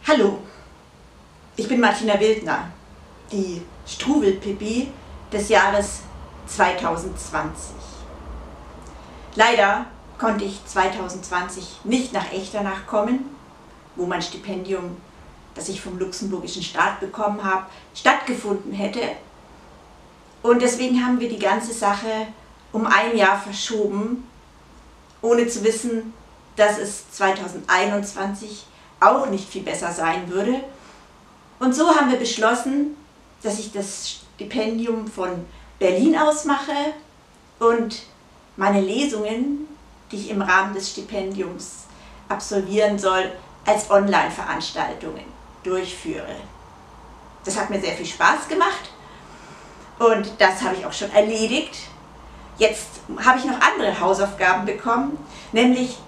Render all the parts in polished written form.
Hallo, ich bin Martina Wildner, die Struwwelpippi des Jahres 2020. Leider konnte ich 2020 nicht nach Echternach kommen, wo mein Stipendium, das ich vom luxemburgischen Staat bekommen habe, stattgefunden hätte. Und deswegen haben wir die ganze Sache um ein Jahr verschoben, ohne zu wissen, dass es 2021 auch nicht viel besser sein würde. Und so haben wir beschlossen, dass ich das Stipendium von Berlin aus mache und meine Lesungen, die ich im Rahmen des Stipendiums absolvieren soll, als Online-Veranstaltungen durchführe. Das hat mir sehr viel Spaß gemacht und das habe ich auch schon erledigt. Jetzt habe ich noch andere Hausaufgaben bekommen, nämlich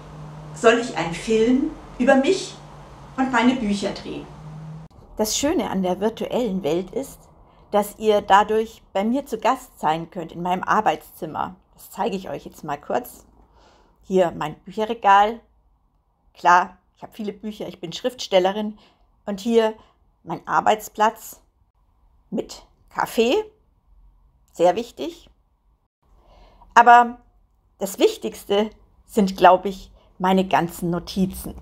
soll ich einen Film über mich und meine Bücher drehen. Das Schöne an der virtuellen Welt ist, dass ihr dadurch bei mir zu Gast sein könnt in meinem Arbeitszimmer. Das zeige ich euch jetzt mal kurz. Hier mein Bücherregal. Klar, ich habe viele Bücher, ich bin Schriftstellerin. Und hier mein Arbeitsplatz mit Kaffee. Sehr wichtig. Aber das Wichtigste sind, glaube ich, meine ganzen Notizen.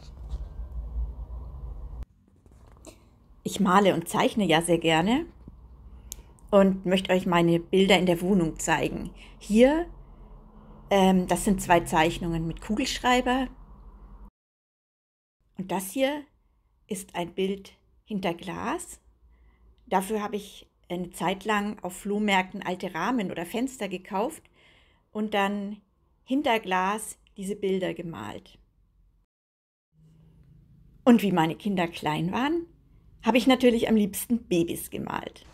Ich male und zeichne ja sehr gerne und möchte euch meine Bilder in der Wohnung zeigen. Hier, das sind 2 Zeichnungen mit Kugelschreiber. Und das hier ist ein Bild hinter Glas. Dafür habe ich eine Zeit lang auf Flohmärkten alte Rahmen oder Fenster gekauft und dann hinter Glas diese Bilder gemalt. Und wie meine Kinder klein waren, habe ich natürlich am liebsten Babys gemalt.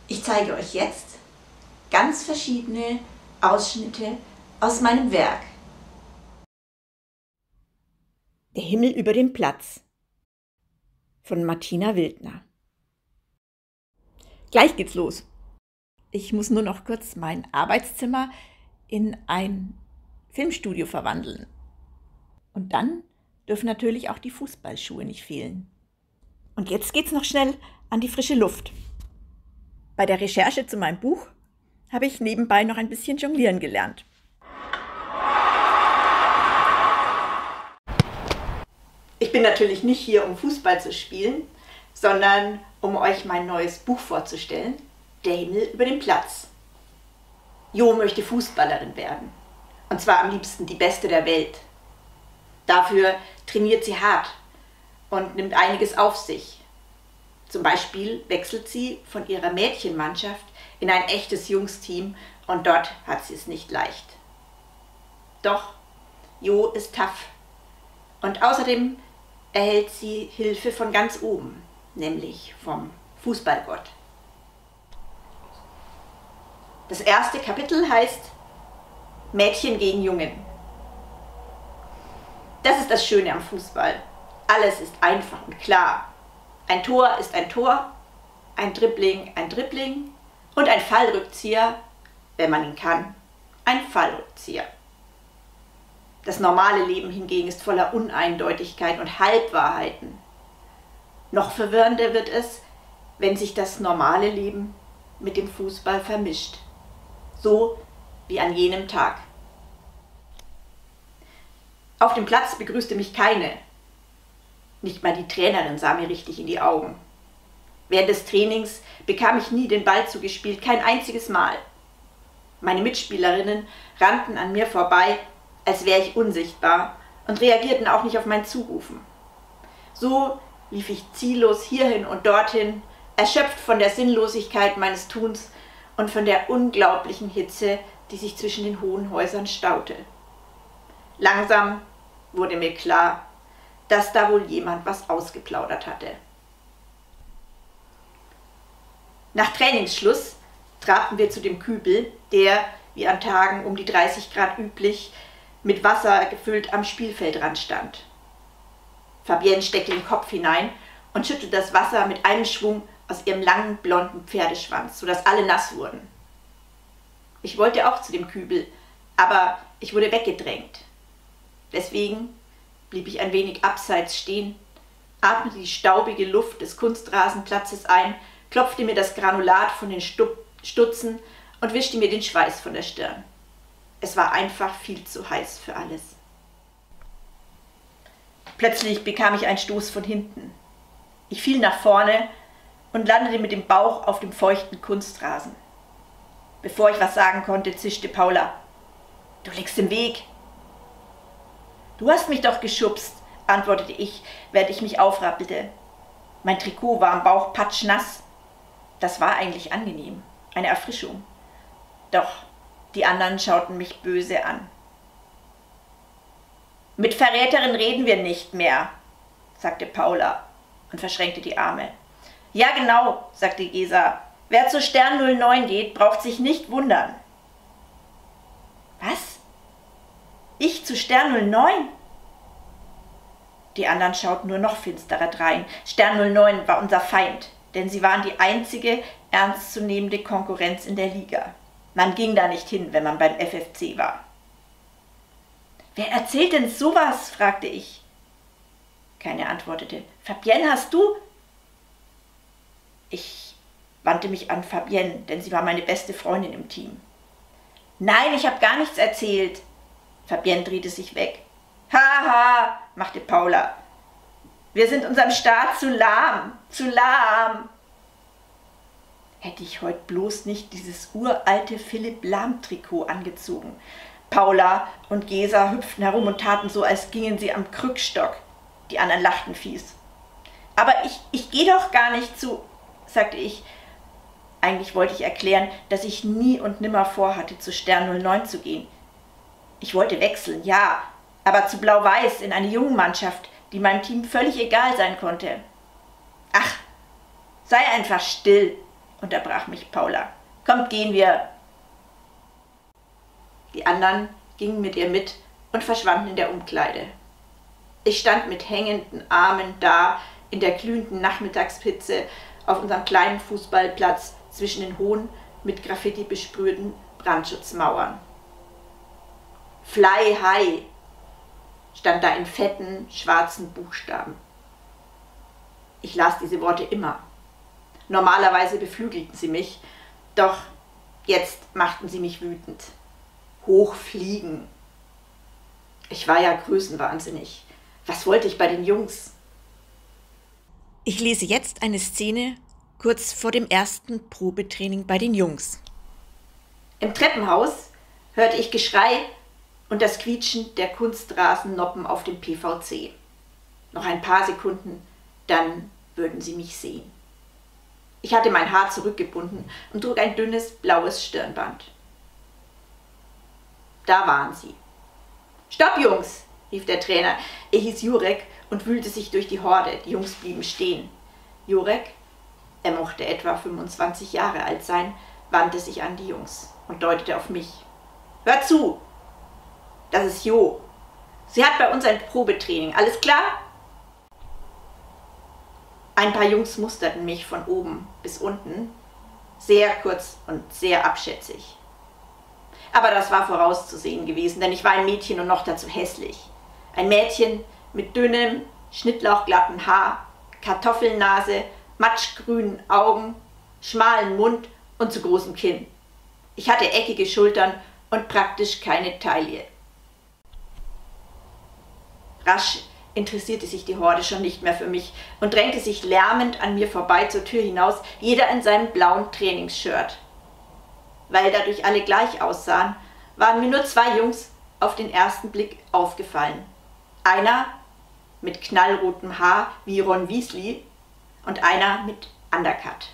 Ich zeige euch jetzt ganz verschiedene Ausschnitte aus meinem Werk. Der Himmel über dem Platz von Martina Wildner. Gleich geht's los. Ich muss nur noch kurz mein Arbeitszimmer in ein Filmstudio verwandeln. Und dann dürfen natürlich auch die Fußballschuhe nicht fehlen. Und jetzt geht's noch schnell an die frische Luft. Bei der Recherche zu meinem Buch habe ich nebenbei noch ein bisschen jonglieren gelernt. Ich bin natürlich nicht hier, um Fußball zu spielen, sondern um euch mein neues Buch vorzustellen, Der Himmel über dem Platz. Jo möchte Fußballerin werden, und zwar am liebsten die Beste der Welt. Dafür trainiert sie hart und nimmt einiges auf sich. Zum Beispiel wechselt sie von ihrer Mädchenmannschaft in ein echtes Jungsteam und dort hat sie es nicht leicht. Doch Jo ist tough und außerdem erhält sie Hilfe von ganz oben, nämlich vom Fußballgott. Das erste Kapitel heißt Mädchen gegen Jungen. Das ist das Schöne am Fußball. Alles ist einfach und klar. Ein Tor ist ein Tor, ein Dribbling und ein Fallrückzieher, wenn man ihn kann, ein Fallrückzieher. Das normale Leben hingegen ist voller Uneindeutigkeit und Halbwahrheiten. Noch verwirrender wird es, wenn sich das normale Leben mit dem Fußball vermischt. So wie an jenem Tag. Auf dem Platz begrüßte mich keine. Nicht mal die Trainerin sah mir richtig in die Augen. Während des Trainings bekam ich nie den Ball zugespielt, kein einziges Mal. Meine Mitspielerinnen rannten an mir vorbei, als wäre ich unsichtbar und reagierten auch nicht auf mein Zurufen. So lief ich ziellos hierhin und dorthin, erschöpft von der Sinnlosigkeit meines Tuns und von der unglaublichen Hitze, die sich zwischen den hohen Häusern staute. Langsam wurde mir klar, dass da wohl jemand was ausgeplaudert hatte. Nach Trainingsschluss trabten wir zu dem Kübel, der, wie an Tagen um die 30 Grad üblich, mit Wasser gefüllt am Spielfeldrand stand. Fabienne steckte den Kopf hinein und schüttete das Wasser mit einem Schwung aus ihrem langen, blonden Pferdeschwanz, sodass alle nass wurden. Ich wollte auch zu dem Kübel, aber ich wurde weggedrängt. Deswegen blieb ich ein wenig abseits stehen atmete die staubige Luft des Kunstrasenplatzes ein, klopfte mir das Granulat von den Stutzen und wischte mir den Schweiß von der Stirn. Es war einfach viel zu heiß für alles. Plötzlich bekam ich einen Stoß von hinten. Ich fiel nach vorne und landete mit dem Bauch auf dem feuchten Kunstrasen. Bevor ich was sagen konnte, zischte Paula: »Du liegst im Weg.« »Du hast mich doch geschubst«, antwortete ich, während ich mich aufrappelte. Mein Trikot war am Bauch patschnass. Das war eigentlich angenehm, eine Erfrischung. Doch die anderen schauten mich böse an. »Mit Verräterin reden wir nicht mehr«, sagte Paula und verschränkte die Arme. »Ja genau«, sagte Gesa. »Wer zu Stern 09 geht, braucht sich nicht wundern.« »Was? Ich zu Stern 09? Die anderen schauten nur noch finsterer drein. Stern 09 war unser Feind, denn sie waren die einzige ernstzunehmende Konkurrenz in der Liga. Man ging da nicht hin, wenn man beim FFC war. »Wer erzählt denn sowas?«, fragte ich. Keine antwortete. »Fabienne, hast du?« Ich wandte mich an Fabienne, denn sie war meine beste Freundin im Team. »Nein, ich habe gar nichts erzählt.« Fabienne drehte sich weg. »Haha«, machte Paula. »Wir sind unserem Staat zu lahm, zu lahm.« Hätte ich heute bloß nicht dieses uralte Philipp-Lahm-Trikot angezogen. Paula und Gesa hüpften herum und taten so, als gingen sie am Krückstock. Die anderen lachten fies. »Aber ich gehe doch gar nicht zu«, sagte ich. Eigentlich wollte ich erklären, dass ich nie und nimmer vorhatte, zu Stern 09 zu gehen. Ich wollte wechseln, ja, aber zu Blau-Weiß in eine Jungenmannschaft, die meinem Team völlig egal sein konnte. »Ach, sei einfach still«, unterbrach mich Paula. »Kommt, gehen wir.« Die anderen gingen mit ihr mit und verschwanden in der Umkleide. Ich stand mit hängenden Armen da in der glühenden Nachmittagshitze auf unserem kleinen Fußballplatz zwischen den hohen, mit Graffiti besprühten Brandschutzmauern. »Fly high«, stand da in fetten, schwarzen Buchstaben. Ich las diese Worte immer. Normalerweise beflügelten sie mich, doch jetzt machten sie mich wütend. Hochfliegen. Ich war ja größenwahnsinnig. Was wollte ich bei den Jungs? Ich lese jetzt eine Szene kurz vor dem ersten Probetraining bei den Jungs. Im Treppenhaus hörte ich Geschrei und das Quietschen der Kunstrasennoppen auf dem PVC. Noch ein paar Sekunden, dann würden sie mich sehen. Ich hatte mein Haar zurückgebunden und trug ein dünnes, blaues Stirnband. Da waren sie. »Stopp, Jungs«, rief der Trainer. Er hieß Jurek und wühlte sich durch die Horde. Die Jungs blieben stehen. Jurek, er mochte etwa 25 Jahre alt sein, wandte sich an die Jungs und deutete auf mich. »Hört zu! Das ist Jo. Sie hat bei uns ein Probetraining. Alles klar?« Ein paar Jungs musterten mich von oben bis unten, sehr kurz und sehr abschätzig. Aber das war vorauszusehen gewesen, denn ich war ein Mädchen und noch dazu hässlich. Ein Mädchen mit dünnem, schnittlauchglatten Haar, Kartoffelnase, matschgrünen Augen, schmalen Mund und zu großem Kinn. Ich hatte eckige Schultern und praktisch keine Taille. Rasch interessierte sich die Horde schon nicht mehr für mich und drängte sich lärmend an mir vorbei zur Tür hinaus, jeder in seinem blauen Trainingsshirt. Weil dadurch alle gleich aussahen, waren mir nur zwei Jungs auf den ersten Blick aufgefallen. Einer mit knallrotem Haar wie Ron Weasley und einer mit Undercut.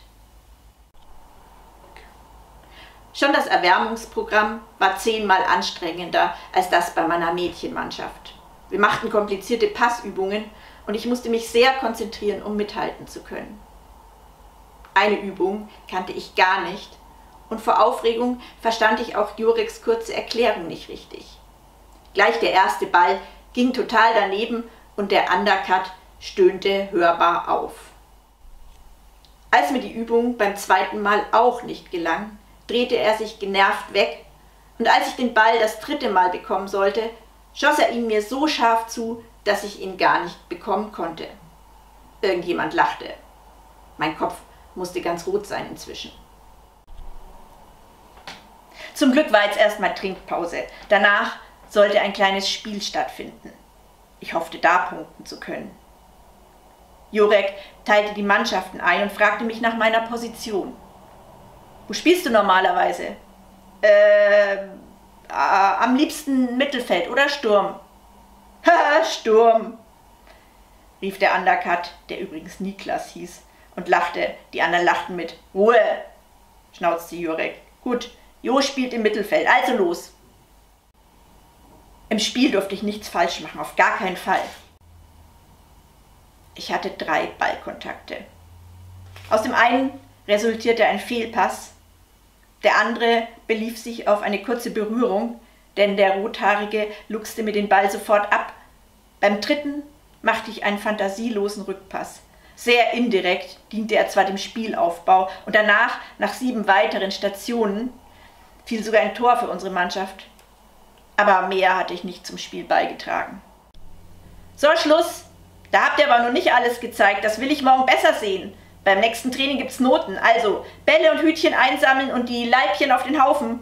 Schon das Erwärmungsprogramm war 10-mal anstrengender als das bei meiner Mädchenmannschaft. Wir machten komplizierte Passübungen und ich musste mich sehr konzentrieren, um mithalten zu können. Eine Übung kannte ich gar nicht und vor Aufregung verstand ich auch Jureks kurze Erklärung nicht richtig. Gleich der erste Ball ging total daneben und der Undercut stöhnte hörbar auf. Als mir die Übung beim zweiten Mal auch nicht gelang, drehte er sich genervt weg und als ich den Ball das dritte Mal bekommen sollte, schoss er ihn mir so scharf zu, dass ich ihn gar nicht bekommen konnte. Irgendjemand lachte. Mein Kopf musste ganz rot sein inzwischen. Zum Glück war jetzt erstmal Trinkpause. Danach sollte ein kleines Spiel stattfinden. Ich hoffte, da punkten zu können. Jurek teilte die Mannschaften ein und fragte mich nach meiner Position. Wo spielst du normalerweise? Am liebsten Mittelfeld oder Sturm? Haha, Sturm, rief der Undercut, der übrigens Niklas hieß, und lachte. Die anderen lachten mit. Ruhe, schnauzte Jurek. Gut, Jo spielt im Mittelfeld, also los. Im Spiel durfte ich nichts falsch machen, auf gar keinen Fall. Ich hatte 3 Ballkontakte. Aus dem einen resultierte ein Fehlpass, der andere belief sich auf eine kurze Berührung, denn der Rothaarige luchste mir den Ball sofort ab. Beim dritten machte ich einen fantasielosen Rückpass. Sehr indirekt diente er zwar dem Spielaufbau und danach, nach 7 weiteren Stationen, fiel sogar ein Tor für unsere Mannschaft. Aber mehr hatte ich nicht zum Spiel beigetragen. So, Schluss! Da habt ihr aber noch nicht alles gezeigt, das will ich morgen besser sehen. Beim nächsten Training gibt's Noten, also Bälle und Hütchen einsammeln und die Leibchen auf den Haufen.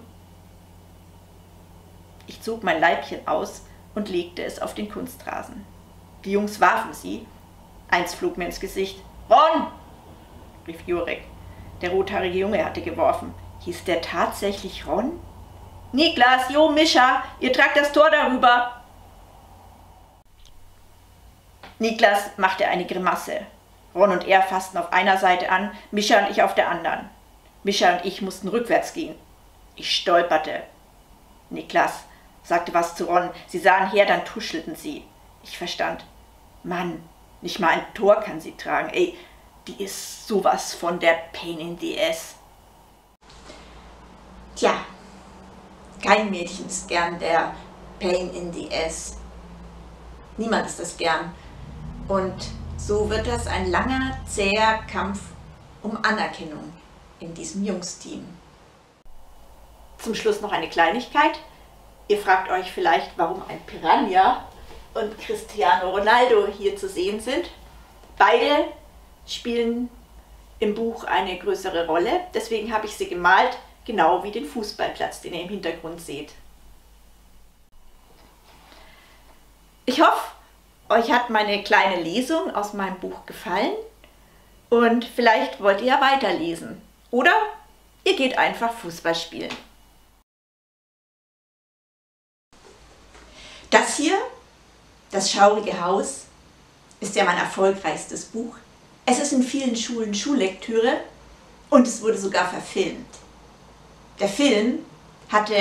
Ich zog mein Leibchen aus und legte es auf den Kunstrasen. Die Jungs warfen sie. Eins flog mir ins Gesicht. Ron! Rief Jurek. Der rothaarige Junge hatte geworfen. Hieß der tatsächlich Ron? Niklas, Jo, Mischa, ihr tragt das Tor darüber. Niklas machte eine Grimasse. Ron und er fassten auf einer Seite an, Mischa und ich auf der anderen. Mischa und ich mussten rückwärts gehen. Ich stolperte. Niklas sagte was zu Ron. Sie sahen her, dann tuschelten sie. Ich verstand. Mann, nicht mal ein Tor kann sie tragen. Ey, die ist sowas von der Pain in the Ass. Tja, kein Mädchen ist gern der Pain in the Ass. Niemand ist das gern. Und so wird das ein langer, zäher Kampf um Anerkennung in diesem Jungsteam. Zum Schluss noch eine Kleinigkeit. Ihr fragt euch vielleicht, warum ein Piranha und Cristiano Ronaldo hier zu sehen sind. Beide spielen im Buch eine größere Rolle, deswegen habe ich sie gemalt, genau wie den Fußballplatz, den ihr im Hintergrund seht. Ich hoffe, euch hat meine kleine Lesung aus meinem Buch gefallen und vielleicht wollt ihr ja weiterlesen. Oder ihr geht einfach Fußball spielen. Das hier, Das schaurige Haus, ist ja mein erfolgreichstes Buch. Es ist in vielen Schulen Schullektüre und es wurde sogar verfilmt. Der Film hatte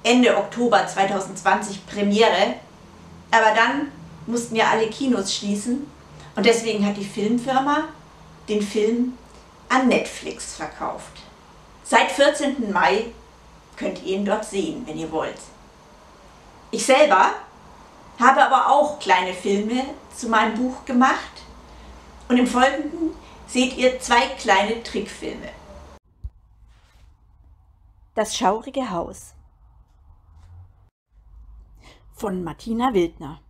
Ende Oktober 2020 Premiere, aber dann mussten ja alle Kinos schließen und deswegen hat die Filmfirma den Film an Netflix verkauft. Seit 14. Mai könnt ihr ihn dort sehen, wenn ihr wollt. Ich selber habe aber auch kleine Filme zu meinem Buch gemacht und im Folgenden seht ihr 2 kleine Trickfilme. Das schaurige Haus von Martina Wildner.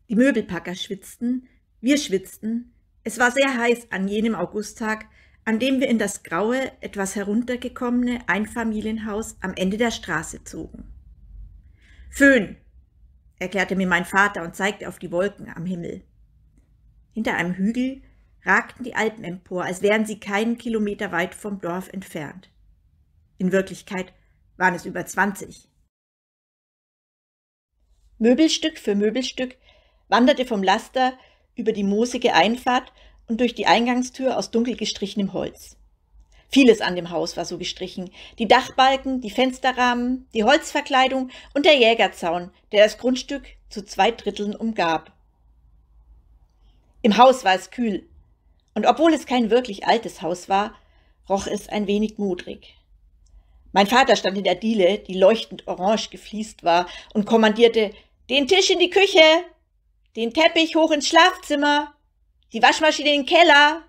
Die Möbelpacker schwitzten, wir schwitzten. Es war sehr heiß an jenem Augusttag, an dem wir in das graue, etwas heruntergekommene Einfamilienhaus am Ende der Straße zogen. Föhn, erklärte mir mein Vater und zeigte auf die Wolken am Himmel. Hinter einem Hügel ragten die Alpen empor, als wären sie keinen Kilometer weit vom Dorf entfernt. In Wirklichkeit waren es über 20. Möbelstück für Möbelstück wanderte vom Laster über die moosige Einfahrt und durch die Eingangstür aus dunkel gestrichenem Holz. Vieles an dem Haus war so gestrichen: die Dachbalken, die Fensterrahmen, die Holzverkleidung und der Jägerzaun, der das Grundstück zu 2/3 umgab. Im Haus war es kühl, und obwohl es kein wirklich altes Haus war, roch es ein wenig modrig. Mein Vater stand in der Diele, die leuchtend orange gefliest war, und kommandierte: Den Tisch in die Küche, den Teppich hoch ins Schlafzimmer, die Waschmaschine in den Keller.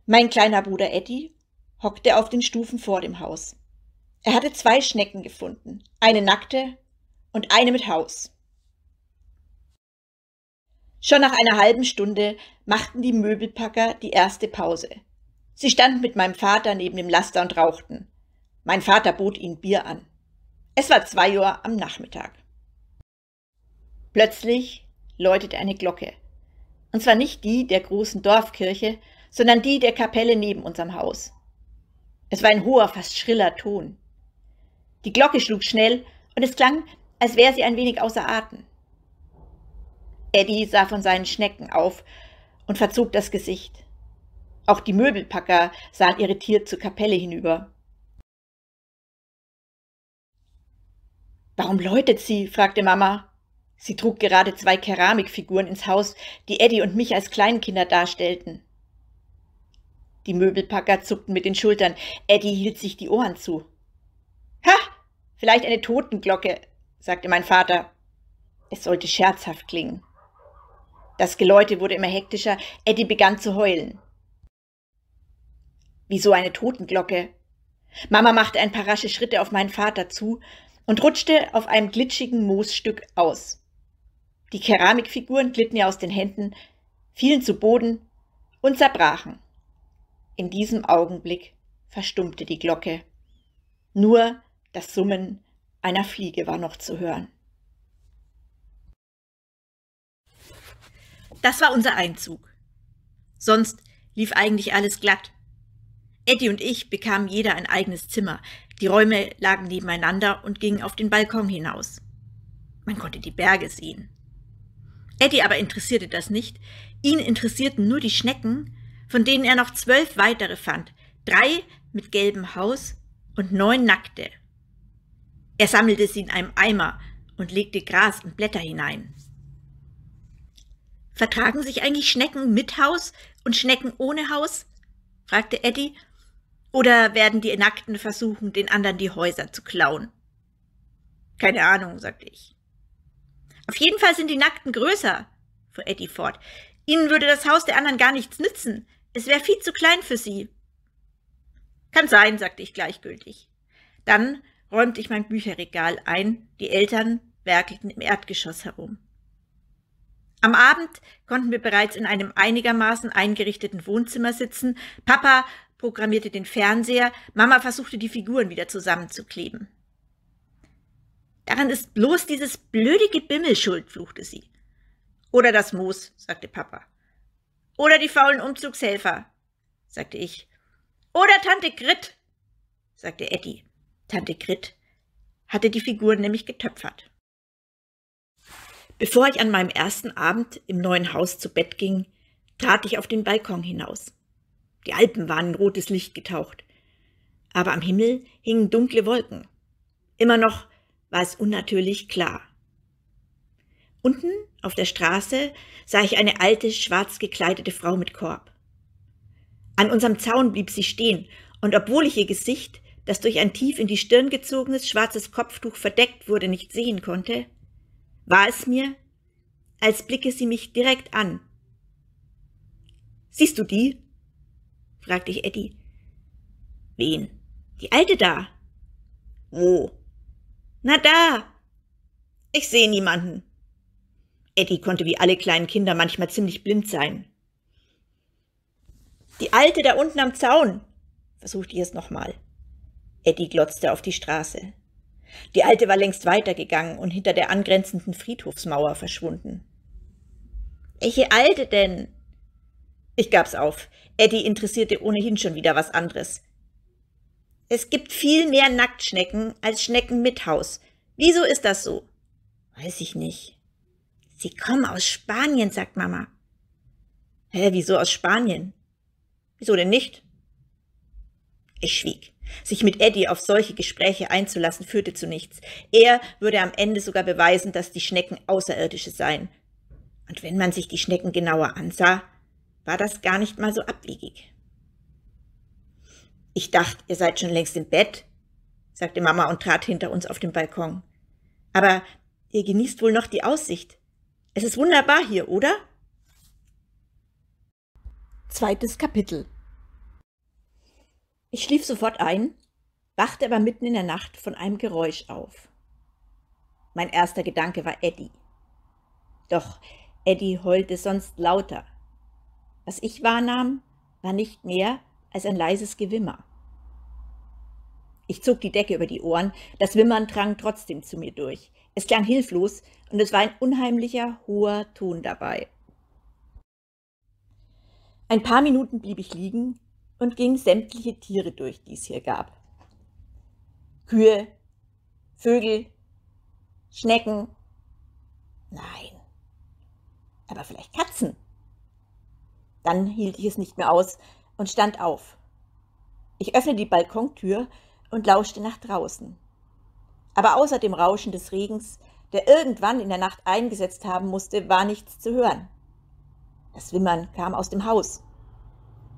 Mein kleiner Bruder Eddie hockte auf den Stufen vor dem Haus. Er hatte 2 Schnecken gefunden, eine nackte und eine mit Haus. Schon nach einer halben Stunde machten die Möbelpacker die erste Pause. Sie standen mit meinem Vater neben dem Laster und rauchten. Mein Vater bot ihnen Bier an. Es war 2 Uhr am Nachmittag. Plötzlich läutete eine Glocke. Und zwar nicht die der großen Dorfkirche, sondern die der Kapelle neben unserem Haus. Es war ein hoher, fast schriller Ton. Die Glocke schlug schnell und es klang, als wäre sie ein wenig außer Atem. Eddie sah von seinen Schnecken auf und verzog das Gesicht. Auch die Möbelpacker sahen irritiert zur Kapelle hinüber. »Warum läutet sie?« fragte Mama. Sie trug gerade 2 Keramikfiguren ins Haus, die Eddie und mich als Kleinkinder darstellten. Die Möbelpacker zuckten mit den Schultern. Eddie hielt sich die Ohren zu. »Ha, vielleicht eine Totenglocke«, sagte mein Vater. Es sollte scherzhaft klingen. Das Geläute wurde immer hektischer. Eddie begann zu heulen. »Wieso eine Totenglocke?« Mama machte ein paar rasche Schritte auf meinen Vater zu und rutschte auf einem glitschigen Moosstück aus. Die Keramikfiguren glitten ihr aus den Händen, fielen zu Boden und zerbrachen. In diesem Augenblick verstummte die Glocke. Nur das Summen einer Fliege war noch zu hören. Das war unser Einzug. Sonst lief eigentlich alles glatt. Eddie und ich bekamen jeder ein eigenes Zimmer. Die Räume lagen nebeneinander und gingen auf den Balkon hinaus. Man konnte die Berge sehen. Eddie aber interessierte das nicht. Ihn interessierten nur die Schnecken, von denen er noch 12 weitere fand. 3 mit gelbem Haus und 9 nackte. Er sammelte sie in einem Eimer und legte Gras und Blätter hinein. »Vertragen sich eigentlich Schnecken mit Haus und Schnecken ohne Haus?« fragte Eddie. »Oder werden die Nackten versuchen, den anderen die Häuser zu klauen?« »Keine Ahnung«, sagte ich. »Auf jeden Fall sind die Nackten größer«, fuhr Eddie fort. »Ihnen würde das Haus der anderen gar nichts nützen. Es wäre viel zu klein für sie.« »Kann sein«, sagte ich gleichgültig. Dann räumte ich mein Bücherregal ein. Die Eltern werkelten im Erdgeschoss herum. Am Abend konnten wir bereits in einem einigermaßen eingerichteten Wohnzimmer sitzen. Papa programmierte den Fernseher, Mama versuchte, die Figuren wieder zusammenzukleben. »Daran ist bloß dieses blöde Gebimmel schuld«, fluchte sie. »Oder das Moos«, sagte Papa. »Oder die faulen Umzugshelfer«, sagte ich. »Oder Tante Grit«, sagte Eddie. Tante Grit hatte die Figuren nämlich getöpfert. Bevor ich an meinem ersten Abend im neuen Haus zu Bett ging, trat ich auf den Balkon hinaus. Die Alpen waren in rotes Licht getaucht, aber am Himmel hingen dunkle Wolken. Immer noch war es unnatürlich klar. Unten auf der Straße sah ich eine alte, schwarz gekleidete Frau mit Korb. An unserem Zaun blieb sie stehen, und obwohl ich ihr Gesicht, das durch ein tief in die Stirn gezogenes schwarzes Kopftuch verdeckt wurde, nicht sehen konnte, war es mir, als blicke sie mich direkt an. »Siehst du die?« fragte ich Eddie. »Wen? Die Alte da?« »Wo?« »Na da! Ich sehe niemanden.« Eddie konnte wie alle kleinen Kinder manchmal ziemlich blind sein. »Die Alte da unten am Zaun«, versuchte ich es nochmal. Eddie glotzte auf die Straße. Die Alte war längst weitergegangen und hinter der angrenzenden Friedhofsmauer verschwunden. »Welche Alte denn?« Ich gab's auf. Eddie interessierte ohnehin schon wieder was anderes. »Es gibt viel mehr Nacktschnecken als Schnecken mit Haus. Wieso ist das so?« »Weiß ich nicht.« »Sie kommen aus Spanien«, sagt Mama. »Hä, wieso aus Spanien?« »Wieso denn nicht?« Ich schwieg. Sich mit Eddie auf solche Gespräche einzulassen, führte zu nichts. Er würde am Ende sogar beweisen, dass die Schnecken Außerirdische seien. Und wenn man sich die Schnecken genauer ansah, war das gar nicht mal so abwegig. »Ich dachte, ihr seid schon längst im Bett«, sagte Mama und trat hinter uns auf den Balkon. »Aber ihr genießt wohl noch die Aussicht. Es ist wunderbar hier, oder?« 2. Kapitel. Ich schlief sofort ein, wachte aber mitten in der Nacht von einem Geräusch auf. Mein erster Gedanke war Eddie. Doch Eddie heulte sonst lauter. Was ich wahrnahm, war nicht mehr als ein leises Gewimmer. Ich zog die Decke über die Ohren, das Wimmern drang trotzdem zu mir durch. Es klang hilflos und es war ein unheimlicher, hoher Ton dabei. Ein paar Minuten blieb ich liegen und ging sämtliche Tiere durch, die es hier gab. Kühe, Vögel, Schnecken. Nein, aber vielleicht Katzen. Dann hielt ich es nicht mehr aus und stand auf. Ich öffnete die Balkontür und lauschte nach draußen. Aber außer dem Rauschen des Regens, der irgendwann in der Nacht eingesetzt haben musste, war nichts zu hören. Das Wimmern kam aus dem Haus.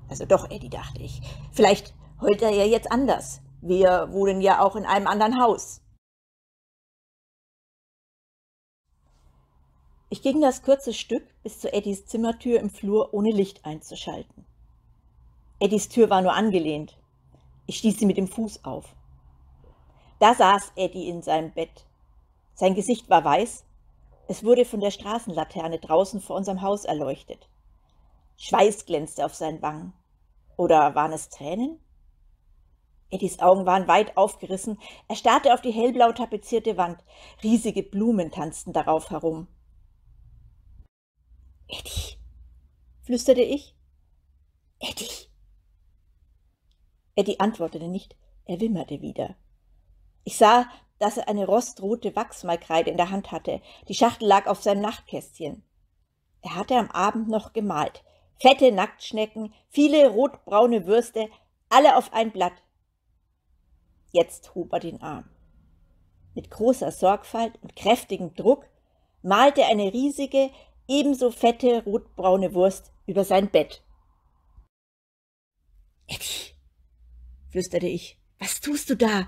Also doch, Eddie, dachte ich. Vielleicht heult er ja jetzt anders. Wir wohnen ja auch in einem anderen Haus. Ich ging das kurze Stück bis zu Eddies Zimmertür im Flur, ohne Licht einzuschalten. Eddies Tür war nur angelehnt. Ich stieß sie mit dem Fuß auf. Da saß Eddie in seinem Bett. Sein Gesicht war weiß. Es wurde von der Straßenlaterne draußen vor unserem Haus erleuchtet. Schweiß glänzte auf seinen Wangen. Oder waren es Tränen? Eddies Augen waren weit aufgerissen. Er starrte auf die hellblau tapezierte Wand. Riesige Blumen tanzten darauf herum. »Eddie«, flüsterte ich. »Eddie!« Eddie antwortete nicht, er wimmerte wieder. Ich sah, dass er eine rostrote Wachsmalkreide in der Hand hatte. Die Schachtel lag auf seinem Nachtkästchen. Er hatte am Abend noch gemalt. Fette Nacktschnecken, viele rotbraune Würste, alle auf ein Blatt. Jetzt hob er den Arm. Mit großer Sorgfalt und kräftigem Druck malte er eine riesige, ebenso fette rotbraune Wurst über sein Bett. »Eddie«, flüsterte ich, »was tust du da?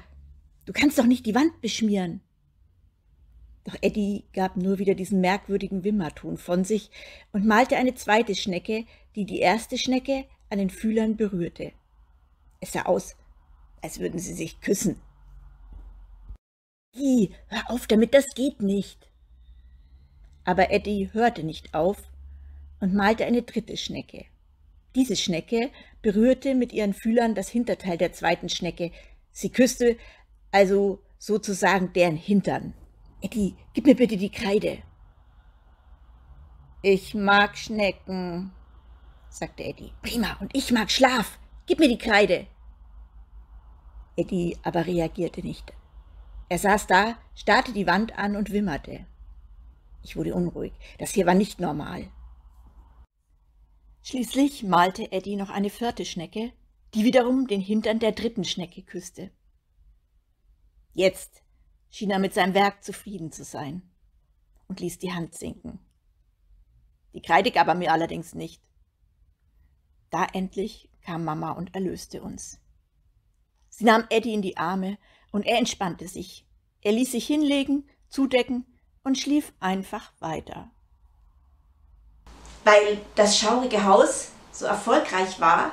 Du kannst doch nicht die Wand beschmieren.« Doch Eddie gab nur wieder diesen merkwürdigen Wimmerton von sich und malte eine zweite Schnecke, die die erste Schnecke an den Fühlern berührte. Es sah aus, als würden sie sich küssen. »Eddie, hör auf damit, das geht nicht!« Aber Eddie hörte nicht auf und malte eine dritte Schnecke. Diese Schnecke berührte mit ihren Fühlern das Hinterteil der zweiten Schnecke. Sie küsste also sozusagen deren Hintern. »Eddie, gib mir bitte die Kreide.« »Ich mag Schnecken«, sagte Eddie. »Prima, und ich mag Schlaf. Gib mir die Kreide.« Eddie aber reagierte nicht. Er saß da, starrte die Wand an und wimmerte. Ich wurde unruhig. Das hier war nicht normal. Schließlich malte Eddie noch eine vierte Schnecke, die wiederum den Hintern der dritten Schnecke küsste. Jetzt schien er mit seinem Werk zufrieden zu sein und ließ die Hand sinken. Die Kreide gab er mir allerdings nicht. Da endlich kam Mama und erlöste uns. Sie nahm Eddie in die Arme und er entspannte sich. Er ließ sich hinlegen, zudecken und schlief einfach weiter. Weil das schaurige Haus so erfolgreich war,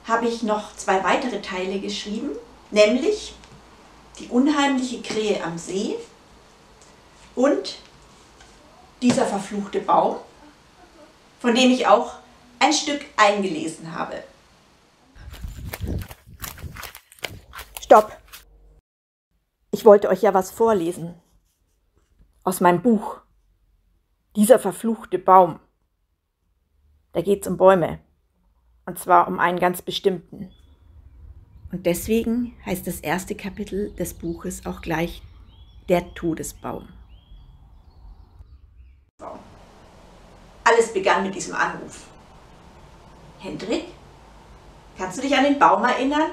habe ich noch 2 weitere Teile geschrieben, nämlich Die unheimliche Krähe am See und Dieser verfluchte Baum, von dem ich auch ein Stück eingelesen habe. Stopp! Ich wollte euch ja was vorlesen. Aus meinem Buch. Dieser verfluchte Baum. Da geht's um Bäume. Und zwar um einen ganz bestimmten. Und deswegen heißt das erste Kapitel des Buches auch gleich Der Todesbaum. Alles begann mit diesem Anruf. »Hendrik, kannst du dich an den Baum erinnern?«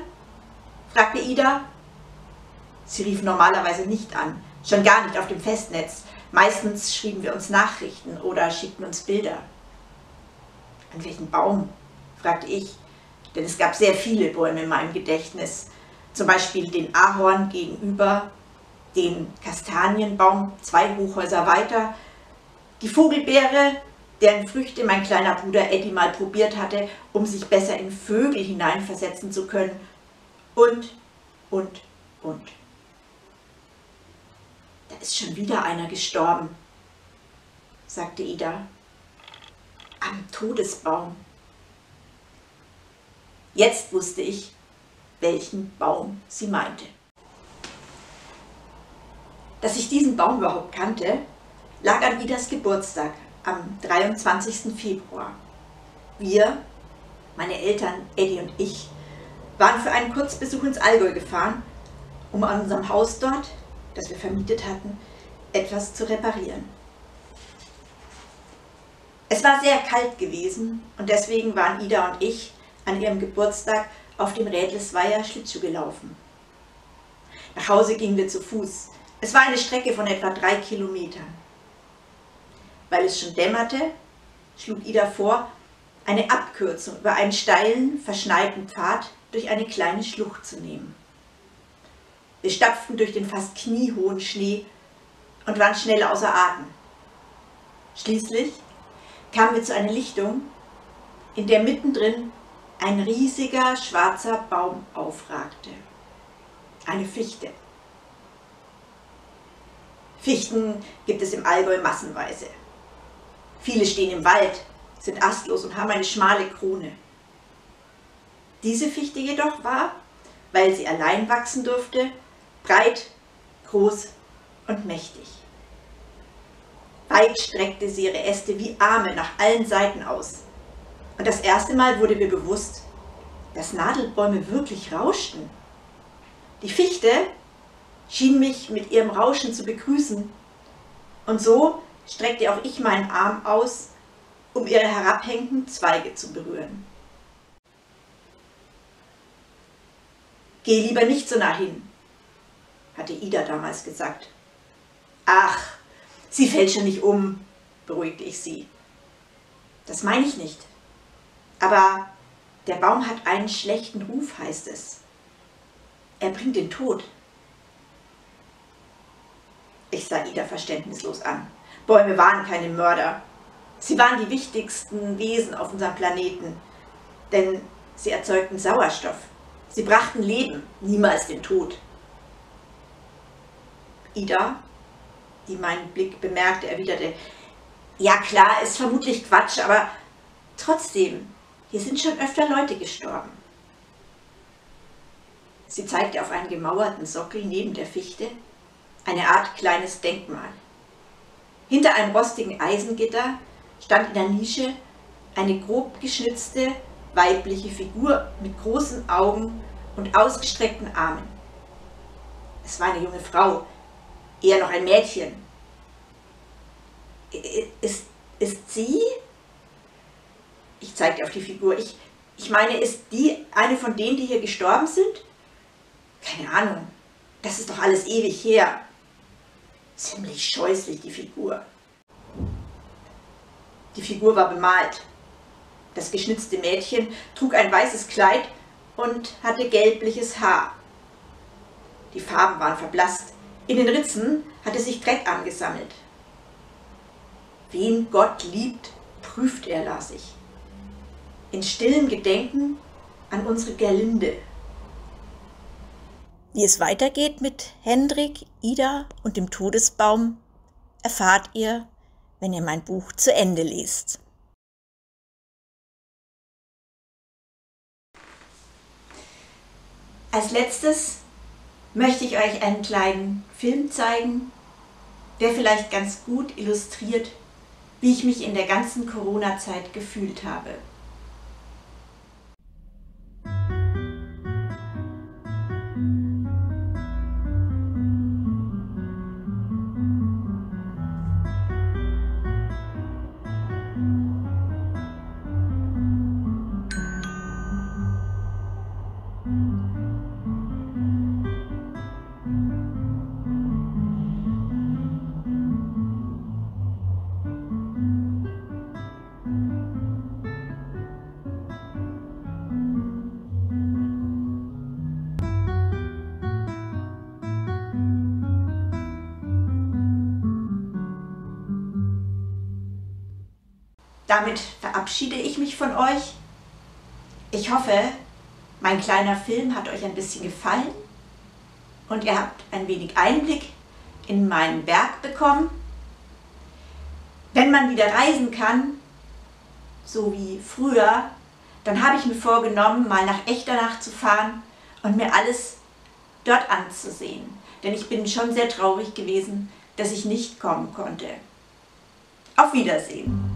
fragte Ida. Sie rief normalerweise nicht an, schon gar nicht auf dem Festnetz. Meistens schrieben wir uns Nachrichten oder schickten uns Bilder. »An welchen Baum?« fragte ich, denn es gab sehr viele Bäume in meinem Gedächtnis. Zum Beispiel den Ahorn gegenüber, den Kastanienbaum 2 Hochhäuser weiter, die Vogelbeere, deren Früchte mein kleiner Bruder Eddie mal probiert hatte, um sich besser in Vögel hineinversetzen zu können, und. Da ist schon wieder einer gestorben, sagte Ida. am Todesbaum. Jetzt wusste ich, welchen Baum sie meinte. Dass ich diesen Baum überhaupt kannte, lag an Idas Geburtstag am 23. Februar. Wir, meine Eltern, Eddie und ich, waren für einen Kurzbesuch ins Allgäu gefahren, um an unserem Haus dort, das wir vermietet hatten, etwas zu reparieren. Es war sehr kalt gewesen und deswegen waren Ida und ich an ihrem Geburtstag auf dem Rädlesweiher Schlittschuh gelaufen. Nach Hause gingen wir zu Fuß. Es war eine Strecke von etwa 3 Kilometern. Weil es schon dämmerte, schlug Ida vor, eine Abkürzung über einen steilen, verschneiten Pfad durch eine kleine Schlucht zu nehmen. Wir stapften durch den fast kniehohen Schnee und waren schnell außer Atem. Schließlich kamen wir zu einer Lichtung, in der mittendrin ein riesiger schwarzer Baum aufragte. Eine Fichte. Fichten gibt es im Allgäu massenweise. Viele stehen im Wald, sind astlos und haben eine schmale Krone. Diese Fichte jedoch war, weil sie allein wachsen durfte, breit, groß und mächtig. Weit streckte sie ihre Äste wie Arme nach allen Seiten aus. Und das erste Mal wurde mir bewusst, dass Nadelbäume wirklich rauschten. Die Fichte schien mich mit ihrem Rauschen zu begrüßen. Und so streckte auch ich meinen Arm aus, um ihre herabhängenden Zweige zu berühren. Geh lieber nicht so nah hin, hatte Ida damals gesagt. Ach, sie fällt schon nicht um, beruhigte ich sie. Das meine ich nicht. Aber der Baum hat einen schlechten Ruf, heißt es. Er bringt den Tod. Ich sah Ida verständnislos an. Bäume waren keine Mörder. Sie waren die wichtigsten Wesen auf unserem Planeten, denn sie erzeugten Sauerstoff. Sie brachten Leben, niemals den Tod. Ida, die meinen Blick bemerkte, erwiderte, ja klar, ist vermutlich Quatsch, aber trotzdem, hier sind schon öfter Leute gestorben. Sie zeigte auf einen gemauerten Sockel neben der Fichte, eine Art kleines Denkmal. Hinter einem rostigen Eisengitter stand in der Nische eine grob geschnitzte weibliche Figur mit großen Augen und ausgestreckten Armen. Es war eine junge Frau, eher noch ein Mädchen. Ist sie? Ich zeigte auf die Figur. Ich meine, ist die eine von denen, die hier gestorben sind? Keine Ahnung. Das ist doch alles ewig her. Ziemlich scheußlich, die Figur. Die Figur war bemalt. Das geschnitzte Mädchen trug ein weißes Kleid und hatte gelbliches Haar. Die Farben waren verblasst. In den Ritzen hatte sich Dreck angesammelt. Wen Gott liebt, prüft er, las ich. In stillem Gedenken an unsere Gerlinde. Wie es weitergeht mit Hendrik, Ida und dem Todesbaum, erfahrt ihr, wenn ihr mein Buch zu Ende lest. Als letztes möchte ich euch einen kleinen Film zeigen, der vielleicht ganz gut illustriert, wie ich mich in der ganzen Corona-Zeit gefühlt habe. Damit verabschiede ich mich von euch. Ich hoffe, mein kleiner Film hat euch ein bisschen gefallen und ihr habt ein wenig Einblick in mein Werk bekommen. Wenn man wieder reisen kann, so wie früher, dann habe ich mir vorgenommen, mal nach Echternach zu fahren und mir alles dort anzusehen. Denn ich bin schon sehr traurig gewesen, dass ich nicht kommen konnte. Auf Wiedersehen.